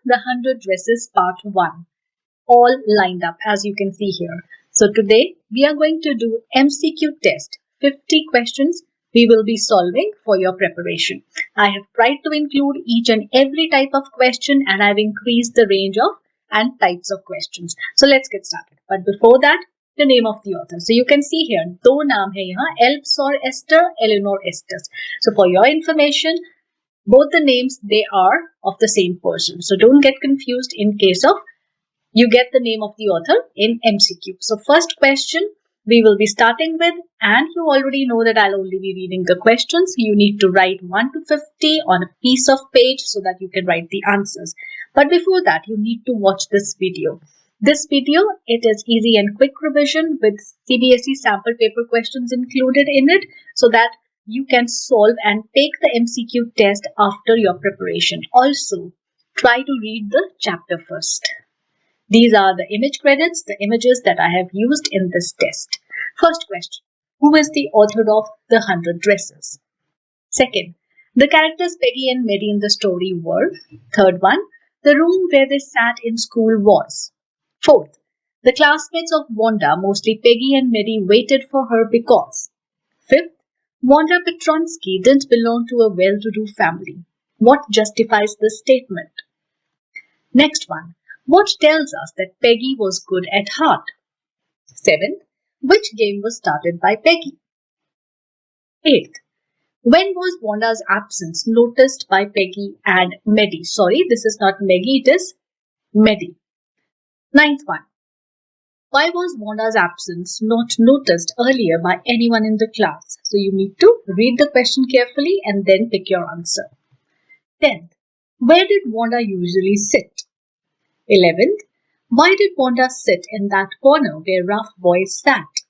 The 100 Dresses Part 1, all lined up as you can see here. So today we are going to do MCQ test, 50 questions we will be solving for your preparation. I have tried to include each and every type of question, and I've increased the range of and types of questions. So let's get started. But before that, the name of the author. So you can see here, दो नाम है यहाँ, Elps or Esther, Eleanor Estes. So for your information, both the names, they are of the same person. So don't get confused in case of you get the name of the author in MCQ. So first question we will be starting with, and you already know that I'll only be reading the questions. You need to write 1 to 50 on a piece of page so that you can write the answers. But before that, you need to watch this video. This video, it is easy and quick revision with CBSE sample paper questions included in it so that you can solve and take the MCQ test after your preparation. Also, try to read the chapter first. These are the image credits, the images that I have used in this test. First question, who is the author of The 100 Dresses? Second, the characters Peggy and Maddie in the story were. Third one, the room where they sat in school was. Fourth, the classmates of Wanda, mostly Peggy and Maddie, waited for her because. Fifth, Wanda Petronsky didn't belong to a well-to-do family. What justifies this statement? Next one, what tells us that Peggy was good at heart? Seventh, which game was started by Peggy? Eighth, when was Wanda's absence noticed by Peggy and Maddie? Sorry, this is not Maggie, it is Maddie. Ninth one, why was Wanda's absence not noticed earlier by anyone in the class? So you need to read the question carefully and then pick your answer. 10th, where did Wanda usually sit? 11th, why did Wanda sit in that corner where rough boys sat?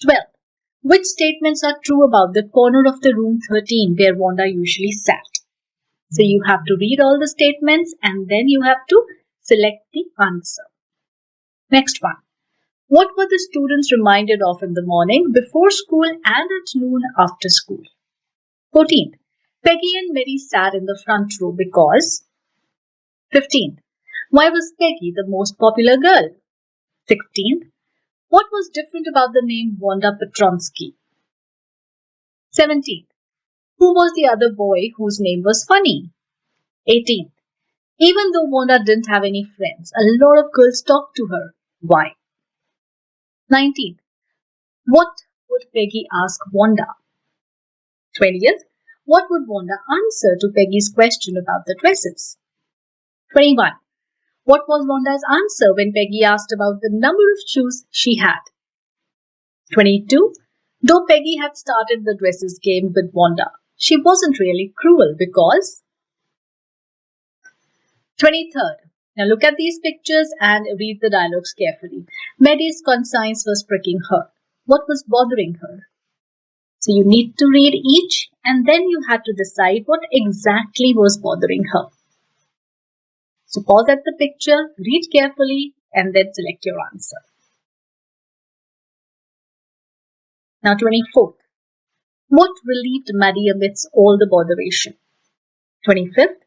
12th, which statements are true about the corner of the room 13 where Wanda usually sat? So you have to read all the statements and then you have to select the answer. Next one, what were the students reminded of in the morning before school and at noon after school? 14th, Peggy and Maddie sat in the front row because. 15th, why was Peggy the most popular girl? 16th, what was different about the name Wanda Petronsky? 17th, who was the other boy whose name was funny? 18th, even though Wanda didn't have any friends, a lot of girls talked to her. Why? 19th, what would Peggy ask Wanda? 20th, what would Wanda answer to Peggy's question about the dresses? 21, what was Wanda's answer when Peggy asked about the number of shoes she had? 22, though Peggy had started the dresses game with Wanda, she wasn't really cruel because. 23rd, now look at these pictures and read the dialogues carefully. Maddie's conscience was pricking her. What was bothering her? So you need to read each and then you had to decide what exactly was bothering her. So pause at the picture, read carefully and then select your answer. Now 24th, what relieved Maddie amidst all the botheration? 25th,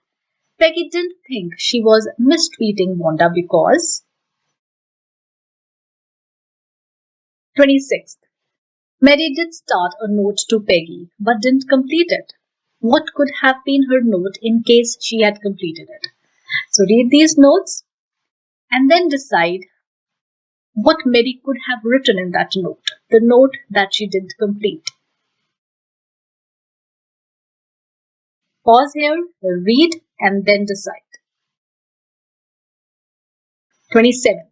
Peggy didn't think she was mistreating Wanda because. 26th, Maddie did start a note to Peggy but didn't complete it. What could have been her note in case she had completed it? So read these notes and then decide what Maddie could have written in that note, the note that she didn't complete. Pause here, read and then decide. 27th,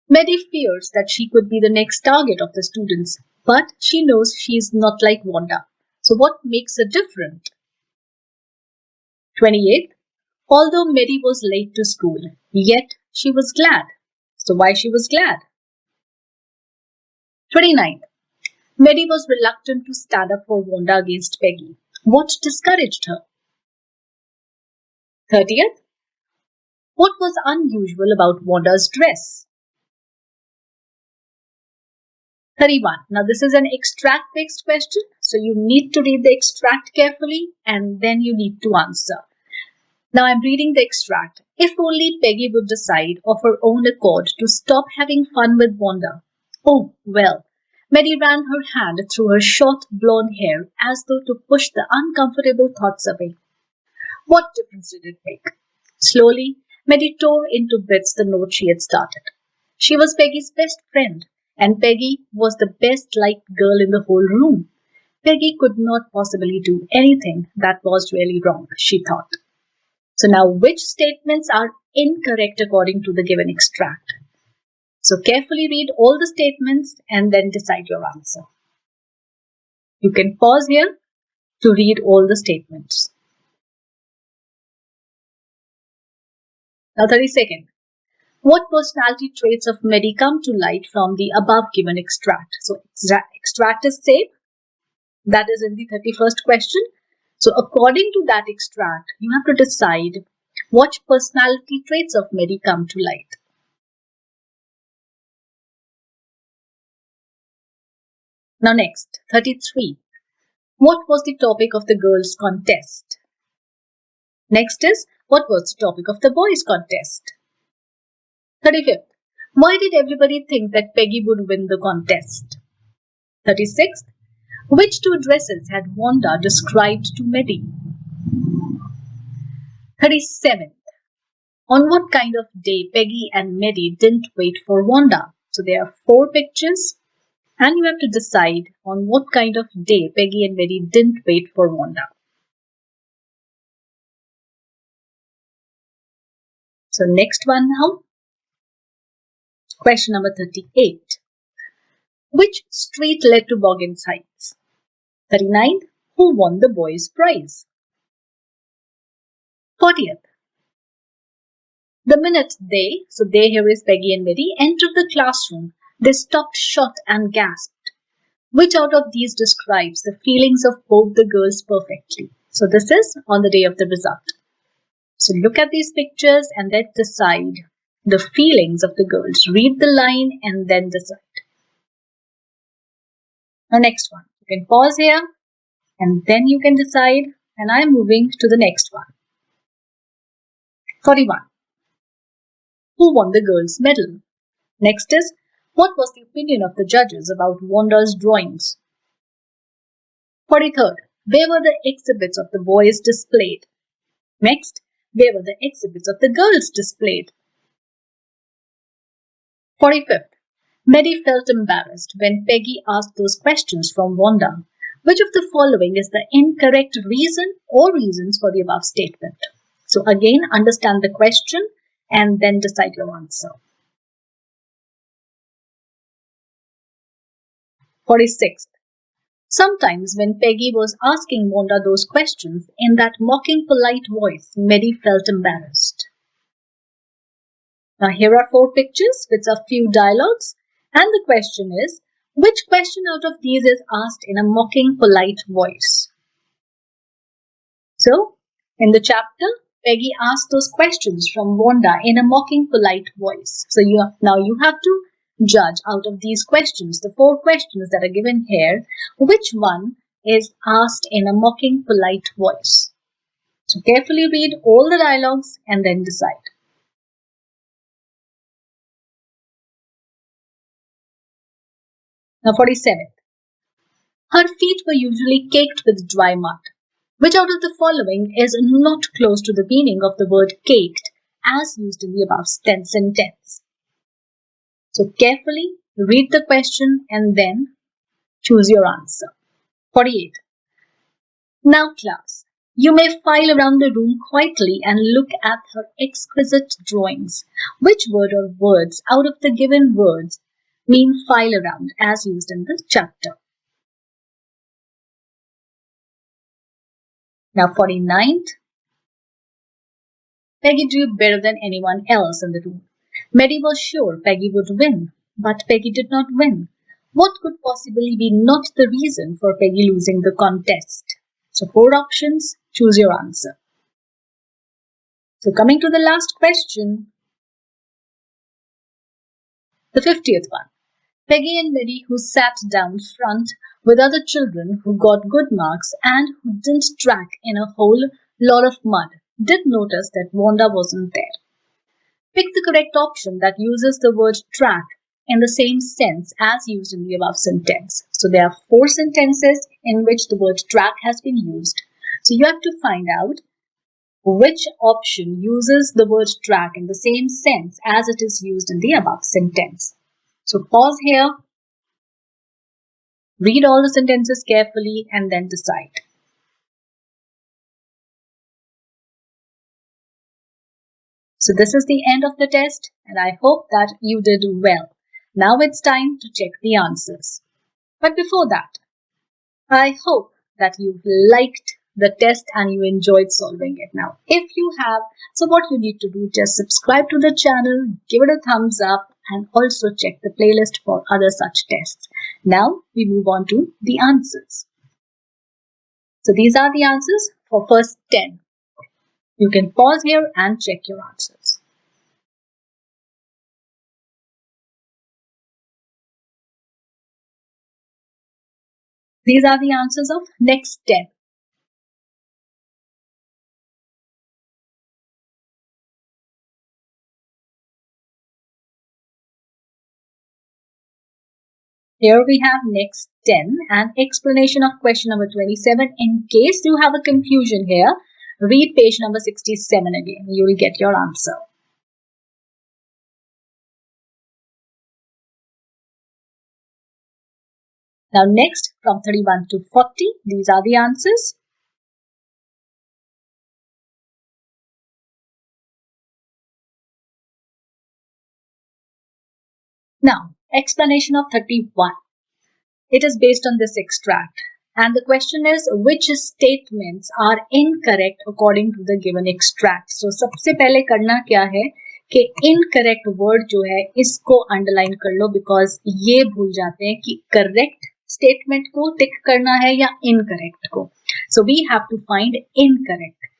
Maddie fears that she could be the next target of the students, but she knows she is not like Wanda. So what makes her different? 28th, although Maddie was late to school, yet she was glad. So why she was glad? 29th, Maddie was reluctant to stand up for Wanda against Peggy. What discouraged her? 30th, what was unusual about Wanda's dress? 31. Now this is an extract-based question, so you need to read the extract carefully and then you need to answer. Now I'm reading the extract. If only Peggy would decide of her own accord to stop having fun with Wanda. Oh, well. Maddie ran her hand through her short blonde hair as though to push the uncomfortable thoughts away. What difference did it make? Slowly, Maddie tore into bits the note she had started. She was Peggy's best friend, and Peggy was the best liked girl in the whole room. Peggy could not possibly do anything that was really wrong, she thought. So now, which statements are incorrect according to the given extract? So carefully read all the statements and then decide your answer. You can pause here to read all the statements. Now 32nd. What personality traits of Maddie come to light from the above given extract? So extract is same. That is in the 31st question. So according to that extract, you have to decide what personality traits of Maddie come to light. Now next, 33. What was the topic of the girls' contest? Next is, what was the topic of the boys' contest? 35th. Why did everybody think that Peggy would win the contest? 36th. Which two dresses had Wanda described to Maddie? 37th. On what kind of day Peggy and Maddie didn't wait for Wanda? So there are 4 pictures and you have to decide on what kind of day Peggy and Maddie didn't wait for Wanda. So next one now. Question number 38. Which street led to Boggins Heights? 39. Who won the boys' prize? 40th. The minute they, so they here is Peggy and Maddie, entered the classroom, they stopped short and gasped. Which out of these describes the feelings of both the girls perfectly? So this is on the day of the result. So look at these pictures and let's decide the feelings of the girls. Read the line and then decide. Now next one. You can pause here and then you can decide, and I am moving to the next one. 41. Who won the girls' medal? Next is, what was the opinion of the judges about Wanda's drawings? 43rd. Where were the exhibits of the boys displayed? Next, where were the exhibits of the girls displayed? 45th. Maddie felt embarrassed when Peggy asked those questions from Wanda. Which of the following is the incorrect reason or reasons for the above statement? So again, understand the question and then decide your answer. 46th. Sometimes when Peggy was asking Wanda those questions in that mocking polite voice, Maddie felt embarrassed. Now here are 4 pictures with a few dialogues and the question is, which question out of these is asked in a mocking polite voice? So, in the chapter, Peggy asked those questions from Wanda in a mocking polite voice. So now you have to judge out of these questions, the 4 questions that are given here, which one is asked in a mocking polite voice. So carefully read all the dialogues and then decide. Now 47th. Her feet were usually caked with dry mud. Which out of the following is not close to the meaning of the word caked as used in the above sentence? So carefully read the question and then choose your answer. 48. Now class, you may file around the room quietly and look at her exquisite drawings. Which word or words out of the given words mean file around as used in this chapter? Now 49th. Peggy drew better than anyone else in the room. Maddie was sure Peggy would win, but Peggy did not win. What could possibly be not the reason for Peggy losing the contest? So 4 options, choose your answer. So coming to the last question, the 50th one. Peggy and Maddie, who sat down front with other children who got good marks and who didn't track in a whole lot of mud, did notice that Wanda wasn't there. Pick the correct option that uses the word track in the same sense as used in the above sentence. So there are 4 sentences in which the word track has been used. So you have to find out which option uses the word track in the same sense as it is used in the above sentence. So pause here, read all the sentences carefully, and then decide. So this is the end of the test, and I hope that you did well. Now it's time to check the answers. But before that, I hope that you liked the test and you enjoyed solving it. Now, if you have, so what you need to do, just subscribe to the channel, give it a thumbs up, and also check the playlist for other such tests. Now, we move on to the answers. So these are the answers for first 10. You can pause here and check your answers. These are the answers of next 10. Here we have next 10 and explanation of question number 27. In case you have a confusion here, read page number 67 again. You will get your answer. Now next, from 31 to 40, these are the answers. Now, explanation of 31. It is based on this extract. And the question is, which statements are incorrect according to the given extract? So, सबसे पहले करना क्या है कि incorrect word जो है इसको underline कर लो, because ये भूल जाते हैं कि correct statement को tick करना है या incorrect को. So, we have to find incorrect.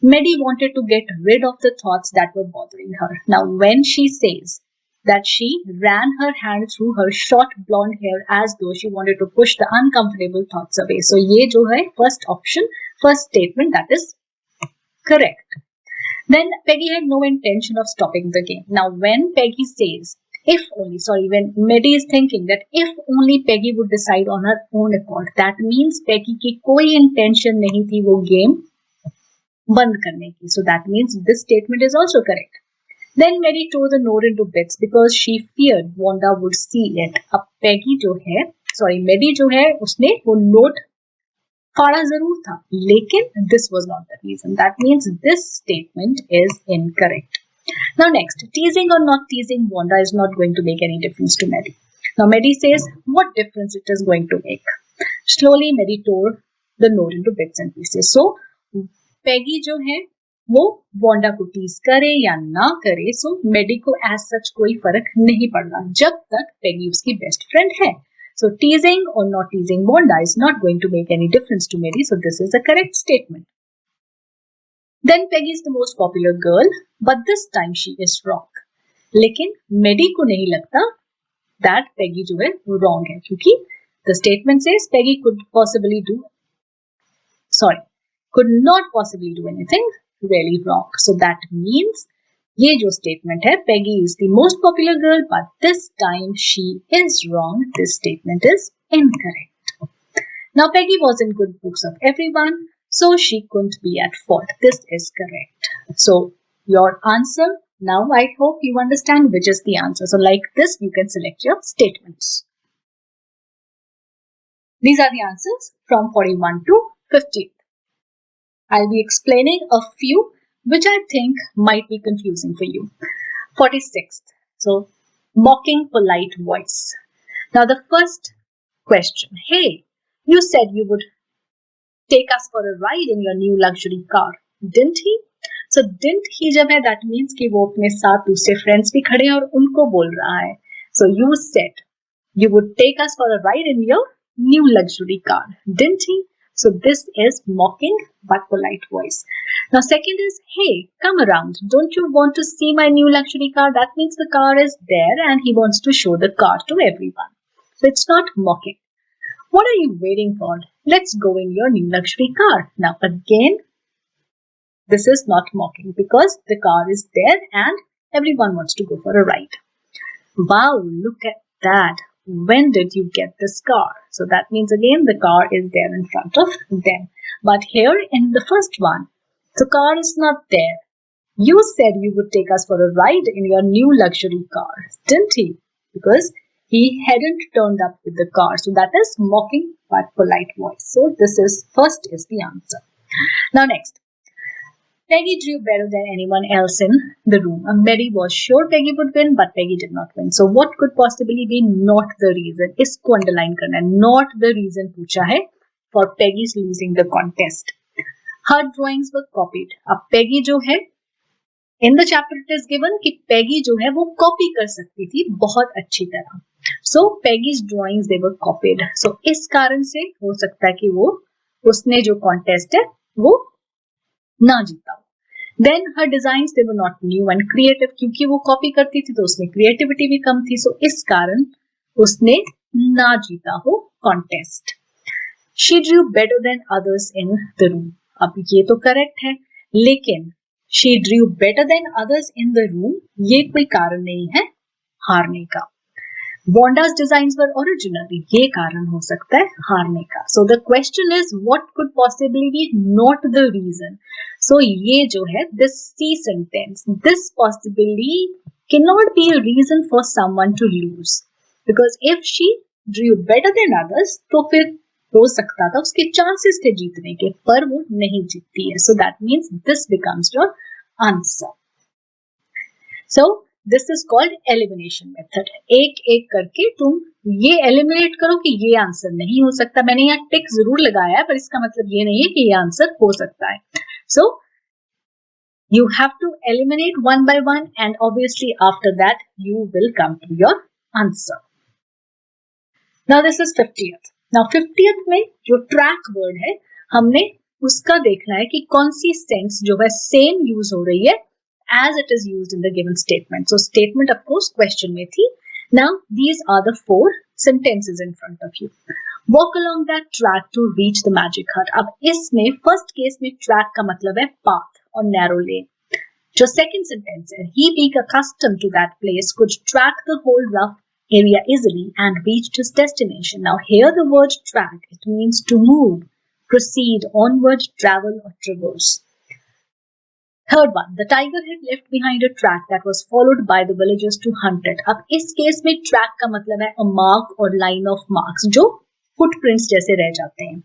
Maddie wanted to get rid of the thoughts that were bothering her. Now, when she says that she ran her hand through her short blonde hair as though she wanted to push the uncomfortable thoughts away. So, ये जो है first option, first statement, that is correct. Then Peggy had no intention of stopping the game. Now, when Peggy says, when Maddie is thinking that if only Peggy would decide on her own accord, that means Peggy की कोई intention नहीं थी वो game बंद करने की. So that means this statement is also correct. Then Maddie tore the note into bits because she feared Wanda would see it. अब Maddie जो है उसने वो note फाड़ा जरूर था, लेकिन this was not the reason. That means this statement is incorrect. Now next, teasing or not teasing Wanda is not going to make any difference to Maddie. Now Maddie says what difference it is going to make. Slowly Maddie tore the note into bits and pieces. So Peggy जो है वो Wanda को tease करे या ना करे, सो मेडी को as such कोई फर्क नहीं पड़ रहा जब तक पेगी उसकी बेस्ट फ्रेंड है. सो टीजिंग और not teasing Wanda is not going to make any difference to Maddie. So this is a correct statement. Then Peggy is the most popular girl but this time she is wrong. लेकिन Maddie को नहीं लगता that Peggy जो है वो wrong है, क्योंकि the statement says Peggy could not possibly do anything really wrong. So that means ये जो statement है, Peggy is the most popular girl, but this time she is wrong. This statement is incorrect. Now Peggy was in good books of everyone, so she couldn't be at fault. This is correct. So your answer, now I hope you understand which is the answer. So like this, you can select your statements. These are the answers from 41 to 50. I'll be explaining a few which I think might be confusing for you. 46th. So, mocking polite voice. Now, the first question. Hey, you said you would take us for a ride in your new luxury car, didn't he? So, didn't he जब है, that means कि वो अपने साथ दूसरे friends भी खड़े हैं और उनको बोल रहा है. So, you said you would take us for a ride in your new luxury car, didn't he? So this is mocking but polite voice. Now second is, hey, come around. Don't you want to see my new luxury car? That means the car is there and he wants to show the car to everyone. So it's not mocking. What are you waiting for? Let's go in your new luxury car. Now again, this is not mocking because the car is there and everyone wants to go for a ride. Wow, look at that. When did you get this car? So that means again the car is there in front of them. But here in the first one, the car is not there. You said you would take us for a ride in your new luxury car, didn't he? Because he hadn't turned up with the car. So that is mocking but polite voice. So this is first is the answer. Now next. Peggy drew better than anyone else in the room. Maddie was sure Peggy would win, but Peggy did not win. So what could possibly be not the reason? इसको underline करना है. Not the reason पूछा है for Peggy's losing the contest. Her drawings were copied. अब Peggy जो है, in the chapter it is given कि Peggy जो है वो copy कर सकती थी बहुत अच्छी तरह. So Peggy's drawings they were copied. So इस कारण से हो सकता है कि वो उसने जो contest है वो ना जीता. Then her designs they were not new and creative क्योंकि वो कॉपी करती थी तो उसमें क्रिएटिविटी भी कम थी. सो इस कारण उसने ना जीता हो contest. She drew better than others in the room. अब ये तो करेक्ट है, लेकिन she drew better than others in the room ये कोई कारण नहीं है हारने का. Wanda's designs were original. ये कारण हो सकता है हारने का. So the question is what could possibly be not the reason. So ये जो है this C sentence, this possibly cannot be a reason for someone to lose. Because if she drew better than others, तो फिर हो सकता था उसके chances थे जीतने के, पर वो नहीं जीतती है. So that means this becomes your answer. So this is called elimination method. एक एक करके तुम ये eliminate करो कि ये आंसर नहीं हो सकता. मैंने यहाँ टिक जरूर लगाया है पर इसका मतलब ये नहीं है कि ये आंसर हो सकता है. So you have to eliminate one by one and obviously after that you will come to your answer. Now this is 50th. Now 50th में जो track word है हमने उसका देखना है कि कौन सी sense जो है same use हो रही है as it is used in the given statement. So statement of course question में थी. Now these are the 4 sentences in front of you. Walk along that track to reach the magic hut. अब इसमें first case में track का मतलब है path or narrow lane. जो second sentence है, he being accustomed to that place could track the whole rough area easily and reached his destination. Now here the word track, it means to move, proceed, onward, travel or traverse. Third one, the tiger had left behind a track that was followed by the villagers to hunt it. अब इस case में track का मतलब है a mark or line of marks जो footprints जैसे रह जाते हैं.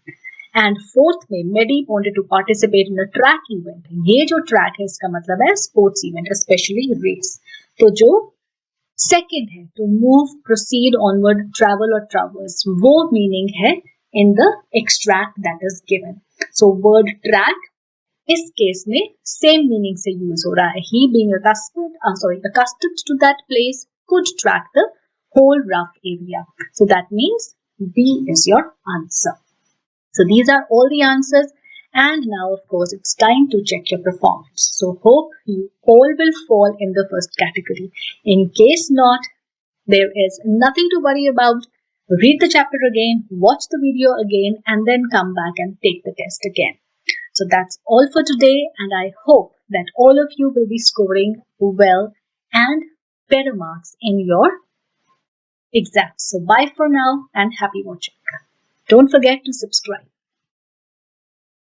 And fourth में Maddie wanted to participate in a track event. ये जो track है इसका मतलब है sports event, especially race. तो जो second है to move, proceed, onward, travel or traverse, वो meaning है in the extract that is given. So word track इस केस में सेम मीनिंग से यूज हो रहा है. He being accustomed to that place could track the whole rough area. So that means B is your answer. So these are all the answers and now of course it's time to check your performance. So hope you all will fall in the first category. In case not, there is nothing to worry about. Read the chapter again, watch the video again and then come back and take the test again. So that's all for today and I hope that all of you will be scoring well and better marks in your exams. So bye for now and happy watching. Don't forget to subscribe.